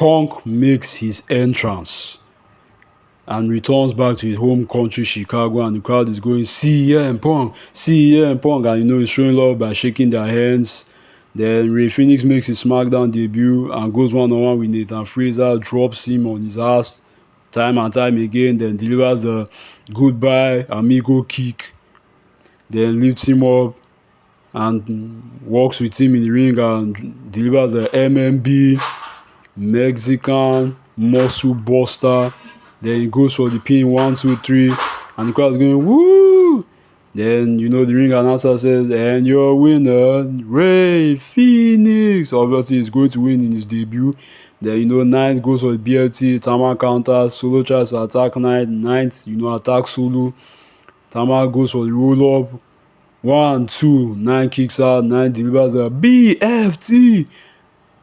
Punk makes his entrance and returns back to his home country, Chicago, and the crowd is going, CM Punk, CM Punk, and he's showing love by shaking their hands. Then Rey Fenix makes his SmackDown debut and goes one-on-one with Nathan Frazer, drops him on his ass time and time again, then delivers the goodbye amigo kick, then lifts him up and walks with him in the ring and delivers the MMB, Mexican Muscle Buster. Then he goes for the pin, 1, 2, 3, and the crowd's going, woo! Then, the ring announcer says, and your winner, Rey Fenix. Obviously, he's going to win in his debut. Then, Knight goes for the BLT, Tama counters, Solo tries to attack Knight, Knight, attacks Solo. Tama goes for the roll-up, 1, 2, 9 kicks out, 9 delivers a BFT.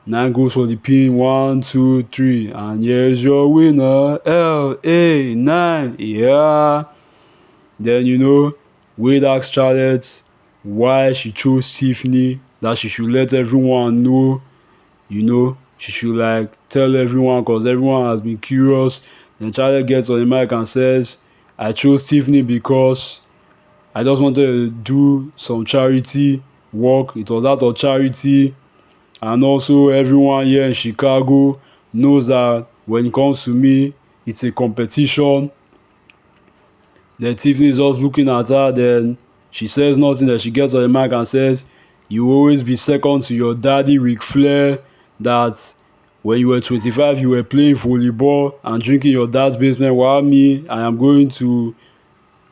9 goes for the pin, 1, 2, 3, and here's your winner, LA 9, yeah. Then, Wade asks Charlotte why she chose Tiffany, that she should let everyone know, she should tell everyone because everyone has been curious. Then Charlotte gets on the mic and says, I chose Tiffany because I just wanted to do some charity work. It was out of charity. And also everyone here in Chicago knows that when it comes to me, it's a competition. Then Tiffany is just looking at her. Then she says nothing. Then she gets on the mic and says, you will always be second to your daddy Ric Flair, that when you were 25 you were playing volleyball and drinking your dad's basement, while me, I am going to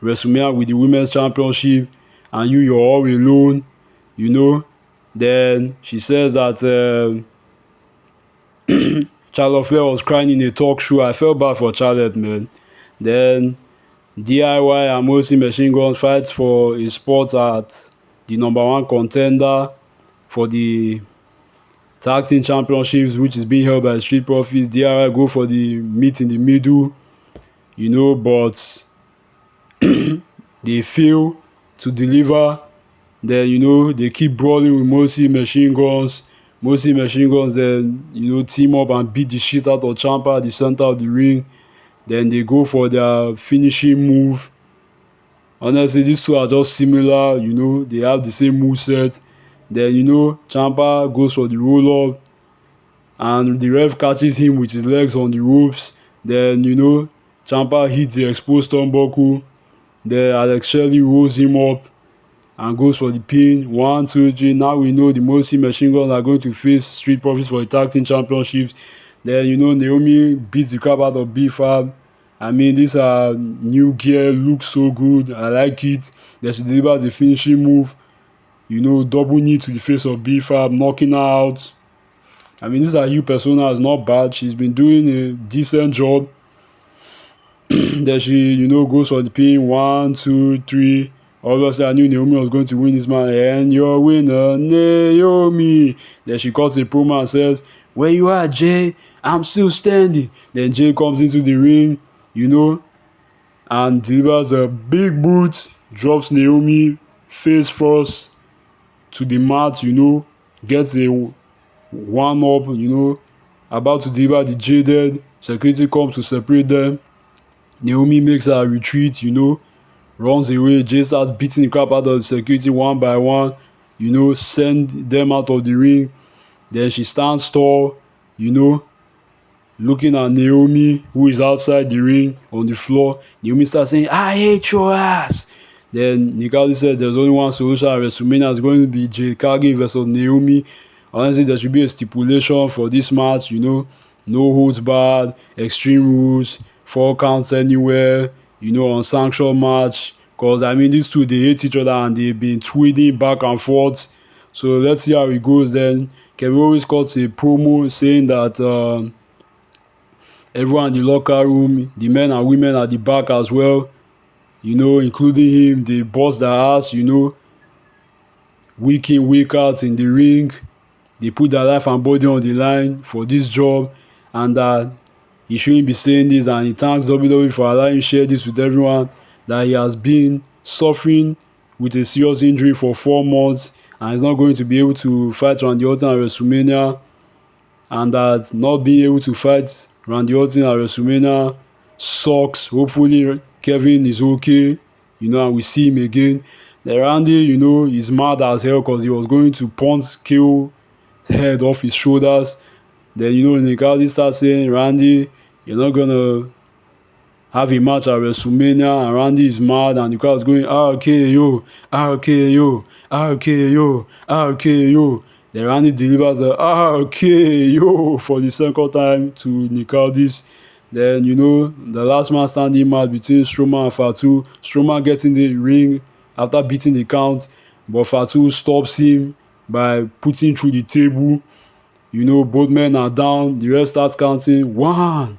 WrestleMania with the Women's Championship and you're all alone, Then she says that Charlotte Flair was crying in a talk show. I felt bad for Charlotte, man. Then DIY and Moxie Machine Guns fight for a spot at the #1 contender for the Tag Team Championships, which is being held by Street Profits. DIY go for the meet in the middle, but they fail to deliver. Then, they keep brawling with Moxie Machine Guns. Moxie Machine Guns then, team up and beat the shit out of Ciampa at the center of the ring. Then they go for their finishing move. Honestly, these two are just similar, they have the same moveset. Then, Ciampa goes for the roll-up and the ref catches him with his legs on the ropes. Then, Ciampa hits the exposed turnbuckle. Then Alex Shelley rolls him up and goes for the pin, 1, 2, 3. Now we know the Moxie Machine Guns are going to face Street Profits for the Tag Team Championships. Then, Naomi beats the crap out of B-Fab. I mean, these are new gear, looks so good. I like it. Then she delivers the finishing move. Double knee to the face of B-Fab, knocking her out. I mean, this is a heel persona, is not bad. She's been doing a decent job. Then she, goes for the pin, 1, 2, 3. Obviously, I knew Naomi was going to win this match. And your winner, Naomi. Then she cuts a promo and says, where you at, Jay? I'm still standing. Then Jay comes into the ring, and delivers a big boot, drops Naomi face first to the mat, gets a 1-up, about to deliver the Jaded. Security comes to separate them. Naomi makes her retreat, runs away. Jay starts beating the crap out of the security one by one, send them out of the ring. Then she stands tall, looking at Naomi, who is outside the ring on the floor. Naomi starts saying, I hate your ass. Then Nikali said there's only one solution at WrestleMania. It's going to be Jade Cargill versus Naomi. Honestly, there should be a stipulation for this match, no holds barred, extreme rules, 4 counts anywhere, unsanctioned match. Because, I mean, these two, they hate each other and they've been tweeting back and forth. So let's see how it goes then. Kevin Owens cuts a promo saying that everyone in the locker room, the men and women at the back as well, including him, they bust their ass, week in, week out in the ring. They put their life and body on the line for this job, and he shouldn't be saying this, and he thanks WWE for allowing him to share this with everyone, that he has been suffering with a serious injury for 4 months and is not going to be able to fight Randy Orton at WrestleMania. and that not being able to fight Randy Orton at WrestleMania sucks. Hopefully Kevin is okay, and we see him again. Then Randy, is mad as hell because he was going to punch KO's head off his shoulders. Then, Nicardi starts saying, Randy, you're not gonna have a match at WrestleMania, and Randy is mad, and the crowd's going, RKO, RKO, RKO, RKO. Then Randy delivers a RKO for the second time to Nicardi's. Then, the last man standing match between Strowman and Fatu. Strowman gets in the ring after beating the count, but Fatu stops him by putting through the table. Both men are down. The ref starts counting 1,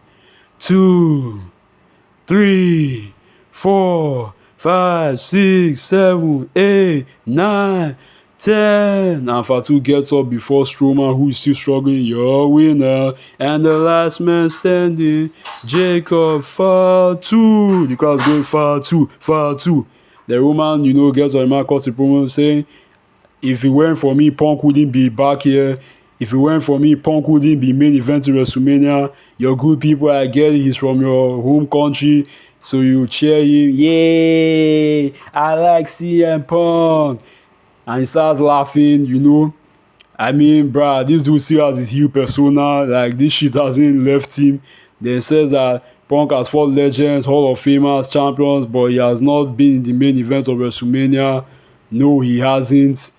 2, 3, 4, 5, 6, 7, 8, 9, 10. And Fatu gets up before Strowman, who is still struggling. Your winner and the last man standing, Jacob Fatu. The crowd's going Fatu, Fatu. The Roman, gets on the man, cuts the promo saying, if it weren't for me, Punk wouldn't be back here. If it weren't for me, Punk wouldn't be main event in WrestleMania. You're good people, I get it. He's from your home country. So you cheer him. Yay! I like CM Punk. And he starts laughing, I mean, bruh, this dude still has his heel persona. Like, this shit hasn't left him. Then says that Punk has fought legends, Hall of Famers, champions, but he has not been in the main event of WrestleMania. No, he hasn't.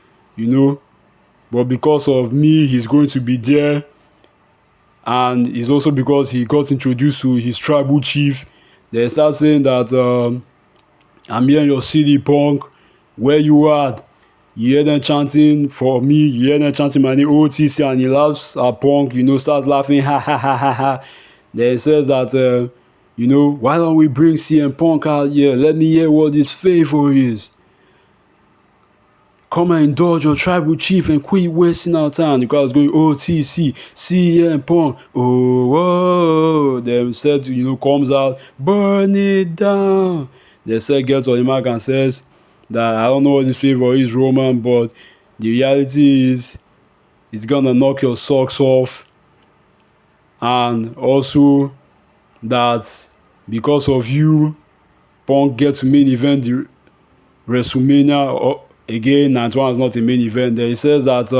But because of me, he's going to be there. And it's also because he got introduced to his tribal chief. They start saying that, I'm here in your city, Punk. Where you at? You hear them chanting for me. You hear them chanting my name, OTC, and he laughs at Punk, starts laughing, ha ha ha ha ha. Then he says that, why don't we bring CM Punk out here? Let me hear what his favor is. Come and indulge your tribal chief and quit wasting our time. The crowd's going, OTC, CM Punk, oh, whoa. Then said, comes out, burn it down. Then said, gets on the mic and says that I don't know what his favor is, Roman, but the reality is it's gonna knock your socks off. And also that because of you, Punk gets to main event the WrestleMania. Again, 91 is not a main event. Then he says that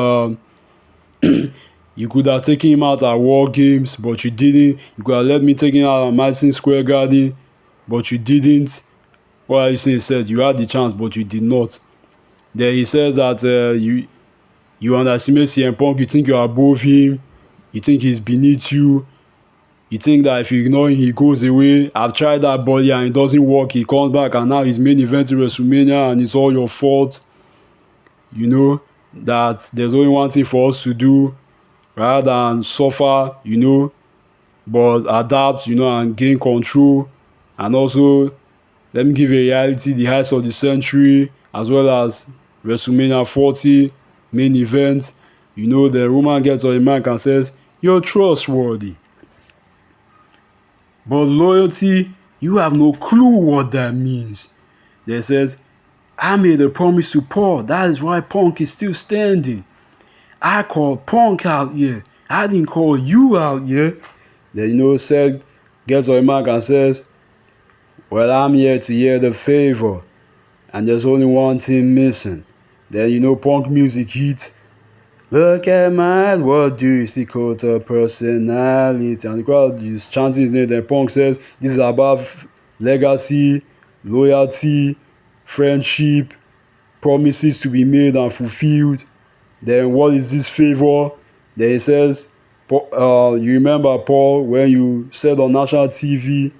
you could have taken him out at War Games, but you didn't. You could have let me take him out at Madison Square Garden, but you didn't. What are you saying? He said you had the chance, but you did not. Then he says that you underestimate CM Punk. You think you're above him. You think he's beneath you. You think that if you ignore him, he goes away. I've tried that body and it doesn't work. He comes back and now he's main event in WrestleMania and it's all your fault. That there's only one thing for us to do rather than suffer, but adapt, and gain control. And also, let me give a reality, the heights of the century, as well as WrestleMania 40, main event. The Roman gets on the mic and says, you're trustworthy. But loyalty, you have no clue what that means. Then says, I made a promise to Paul. That is why Punk is still standing. I called Punk out here. I didn't call you out here. Then, Seth gets on the mic and says, well, I'm here to hear the favor. And there's only one thing missing. Then, Punk music hits. Look at my, what do you see, called a personality? And the crowd is chanting his name. Then Punk says, this is about legacy, loyalty, friendship, promises to be made and fulfilled. Then what is this favor? Then he says, you remember, Paul, when you said on national TV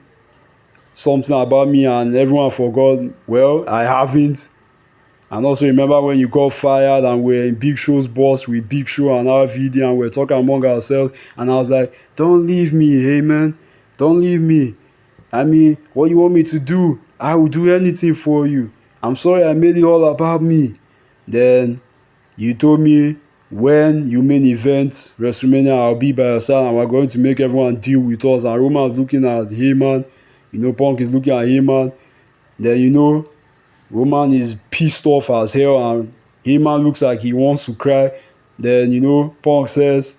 something about me and everyone forgot? Well, I haven't. And also remember when you got fired and we're in Big Show's boss with Big Show and RVD and we're talking among ourselves, and I was like, don't leave me, Heyman. Don't leave me. I mean, what you want me to do? I will do anything for you. I'm sorry I made it all about me. Then you told me when you main event WrestleMania, I'll be by your side and we're going to make everyone deal with us. And Roman's looking at Heyman. Punk is looking at Heyman. Then Roman is pissed off as hell and Heyman looks like he wants to cry. Then Punk says,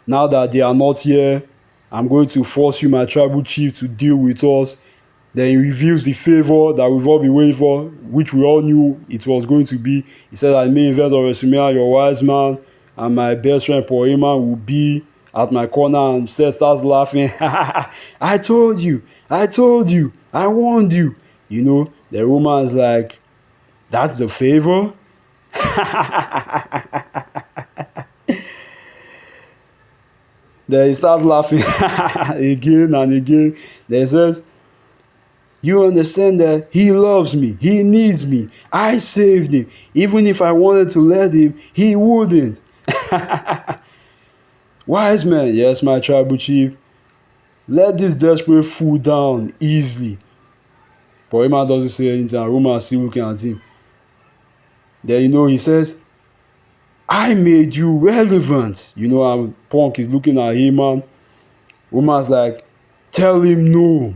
Now that they are not here, I'm going to force you, my tribal chief, to deal with us. Then he reveals the favor that we've all been waiting for, which we all knew it was going to be. He said, "I may event of WrestleMania, your wise man and my best friend Paul Heyman will be at my corner," and Seth starts laughing. I told you, I warned you. You know, the Roman's like, that's the favor? Then he starts laughing again and again. Then he says, "You understand that he loves me, he needs me, I saved him. Even if I wanted to let him, he wouldn't." Wise man, yes, my tribal chief, let this desperate fool down easily. But Heyman doesn't say anything, and Roman is still looking at him. Then, you know, he says, "I made you relevant." You know, and Punk is looking at Heyman. Roman's like, "Tell him no."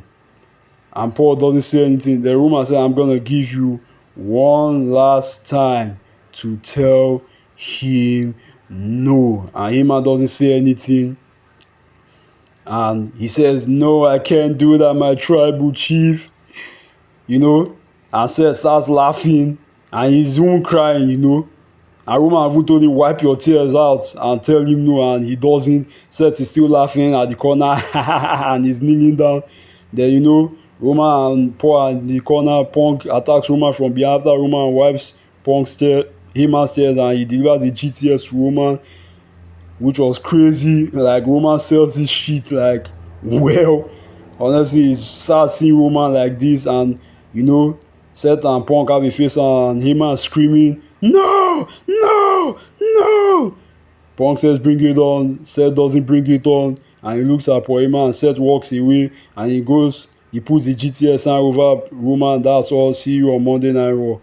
And Paul doesn't say anything. Then Roman says, "I'm going to give you one last time to tell him no." And Heyman doesn't say anything. And he says, "No, I can't do that, my tribal chief." You know, and Seth starts laughing. And he's even crying, you know. And Roman even told him, "Wipe your tears out and tell him no," and he doesn't. Seth is still laughing at the corner and he's kneeling down. Then, you know, Roman and Paul are in the corner. Punk attacks Roman from behind after Roman wipes Punk's tears, Heyman's tears, and he delivers the GTS to Roman, which was crazy. Like, Roman sells this shit, like, well. Honestly, it's sad seeing Roman like this, and, you know, Seth and Punk have a face on, and Heyman screaming, "No! No! No!" Punk says, "Bring it on." Seth doesn't bring it on, and he looks at Paul Heyman, and Seth walks away, and he puts the GTS sign over Roman. That's all. See you on Monday Night Raw.